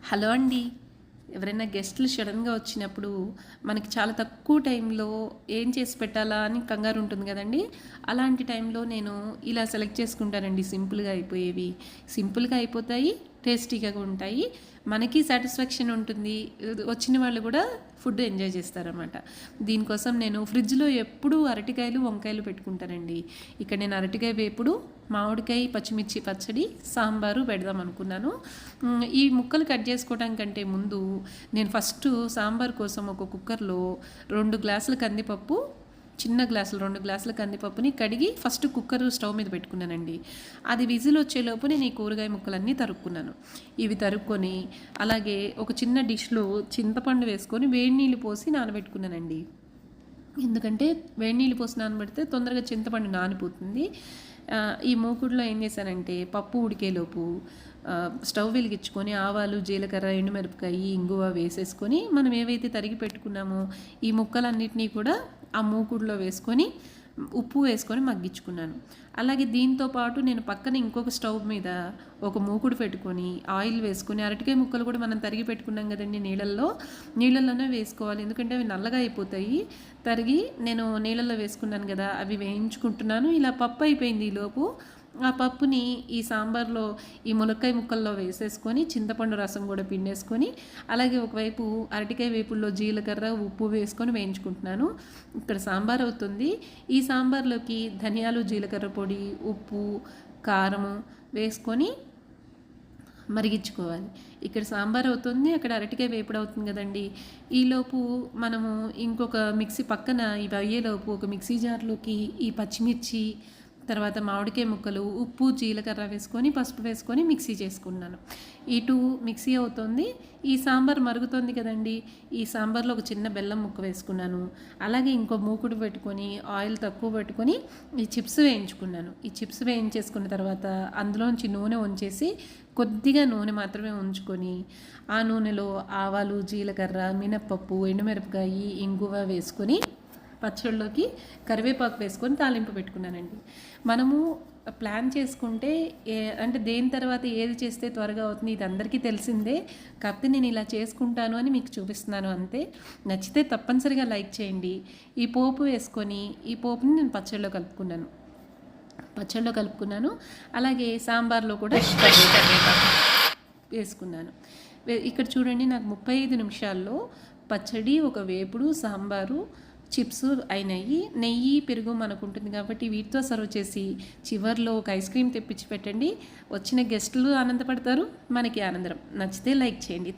Hello అండి. ఎవరైనా గెస్టులు సడన్గా వచ్చినప్పుడు మనకి చాలా తక్కువ టైంలో ఏం చేసి పెట్టాలా అని కంగారు ఉంటుంది కదండి. అలాంటి టైంలో నేను ఇలా సెలెక్ట్ చేసుకుంటానండి. సింపుల్గా అయిపోయేవి, సింపుల్గా అయిపోతాయి, టేస్టీగా ఉంటాయి, మనకి సాటిస్ఫాక్షన్ ఉంటుంది, వచ్చిన వాళ్ళు కూడా ఫుడ్ ఎంజాయ్ చేస్తారన్నమాట. దీనికోసం నేను ఫ్రిడ్జ్లో ఎప్పుడూ అరటికాయలు వంకాయలు పెట్టుకుంటానండి. ఇక్కడ నేను అరటికాయ వేపుడు, మామిడికాయ పచ్చిమిర్చి పచ్చడి, సాంబారు పెడదాం అనుకున్నాను. ఈ ముక్కలు కట్ చేసుకోవడం కంటే ముందు నేను ఫస్ట్ సాంబార్ కోసం ఒక కుక్కర్లో 2 గ్లాసుల కందిపప్పు, చిన్న గ్లాసులు 2 గ్లాసుల కందిపప్పుని కడిగి ఫస్ట్ కుక్కర్ స్టవ్ మీద పెట్టుకున్నానండి. అది విజిల్ వచ్చేలోపు నేను ఈ కూరగాయ ముక్కలన్నీ తరుక్కున్నాను. ఇవి తరుక్కొని అలాగే ఒక చిన్న డిష్లో చింతపండు వేసుకొని వేడి నీళ్ళు పోసి నానబెట్టుకున్నానండి. ఎందుకంటే వేడి నీళ్ళు పోసి నానబెడితే తొందరగా చింతపండు నానిపోతుంది. ఈ మూకుడులో ఏం చేశానంటే పప్పు ఉడికేలోపు స్టవ్ వెలిగించుకొని ఆవాలు, జీలకర్ర, ఎండుమిరపకాయ, ఇంగువ వేసేసుకొని మనం ఏవైతే తరిగి పెట్టుకున్నామో ఈ ముక్కలన్నిటినీ కూడా ఆ మూకుడులో వేసుకొని ఉప్పు వేసుకొని మగ్గించుకున్నాను. అలాగే దీంతో పాటు నేను పక్కన ఇంకొక స్టవ్ మీద ఒక మూకుడు పెట్టుకొని ఆయిల్ వేసుకొని అరటికాయ ముక్కలు కూడా మనం తరిగి పెట్టుకున్నాం కదండి, నీళ్ళల్లోనే వేసుకోవాలి. ఎందుకంటే అవి నల్లగా అయిపోతాయి. తరిగి నేను నీళ్ళల్లో వేసుకున్నాను కదా, అవి వేయించుకుంటున్నాను. ఇలా పప్పు అయిపోయింది. ఈలోపు ఆ పప్పుని ఈ సాంబార్లో ఈ ములక్కాయ ముక్కల్లో వేసేసుకొని చింతపండు రసం కూడా పిండేసుకొని అలాగే ఒకవైపు అరటికాయ వేపుల్లో జీలకర్ర, ఉప్పు వేసుకొని వేయించుకుంటున్నాను. ఇక్కడ సాంబార్ అవుతుంది. ఈ సాంబార్లోకి ధనియాలు, జీలకర్ర పొడి, ఉప్పు, కారము వేసుకొని మరిగించుకోవాలి. ఇక్కడ సాంబార్ అవుతుంది, అక్కడ అరటికాయ వేపుడు అవుతుంది కదండి. ఈలోపు మనము ఇంకొక మిక్సీ పక్కన ఇవి అయ్యేలోపు ఒక మిక్సీ జార్లోకి ఈ పచ్చిమిర్చి, తర్వాత మామిడికాయ ముక్కలు, ఉప్పు, జీలకర్ర వేసుకొని పసుపు వేసుకొని మిక్సీ చేసుకున్నాను. ఇటు మిక్సీ అవుతుంది, ఈ సాంబార్ మరుగుతుంది కదండి. ఈ సాంబార్లో ఒక చిన్న బెల్లం ముక్క వేసుకున్నాను. అలాగే ఇంకో మూకుడు పెట్టుకొని ఆయిల్ తక్కువ పెట్టుకొని ఈ చిప్స్ వేయించుకున్నాను. ఈ చిప్స్ వేయించేసుకున్న తర్వాత అందులోంచి నూనె ఉంచేసి కొద్దిగా నూనె మాత్రమే ఉంచుకొని ఆ నూనెలో ఆవాలు, జీలకర్ర, మినప్పప్పు, ఎండుమిరపకాయ, ఇంగువ వేసుకొని పచ్చళ్ళలోకి కరివేపాకు వేసుకొని తాలింపు పెట్టుకున్నానండి. మనము ప్లాన్ చేసుకుంటే అంటే దేని తర్వాత ఏది చేస్తే త్వరగా అవుతుంది ఇది అందరికీ తెలిసిందే. కాకపోతే నేను ఇలా చేసుకుంటాను అని మీకు చూపిస్తున్నాను అంతే. నచ్చితే తప్పనిసరిగా లైక్ చేయండి. ఈ పోపు వేసుకొని ఈ పోపుని నేను పచ్చళ్ళలో కలుపుకున్నాను. అలాగే సాంబార్లో కూడా వేసుకున్నాను. ఇక్కడ చూడండి, నాకు 35 నిమిషాల్లో పచ్చడి, ఒక వేపుడు, సాంబారు, చిప్స్ అయినాయి. నెయ్యి, పెరుగు మనకు ఉంటుంది కాబట్టి వీటితో సర్వ్ చేసి చివర్లో ఒక ఐస్ క్రీమ్ తెప్పించి పెట్టండి. వచ్చిన గెస్టులు ఆనందపడతారు, మనకి ఆనందం. నచ్చితే లైక్ చేయండి.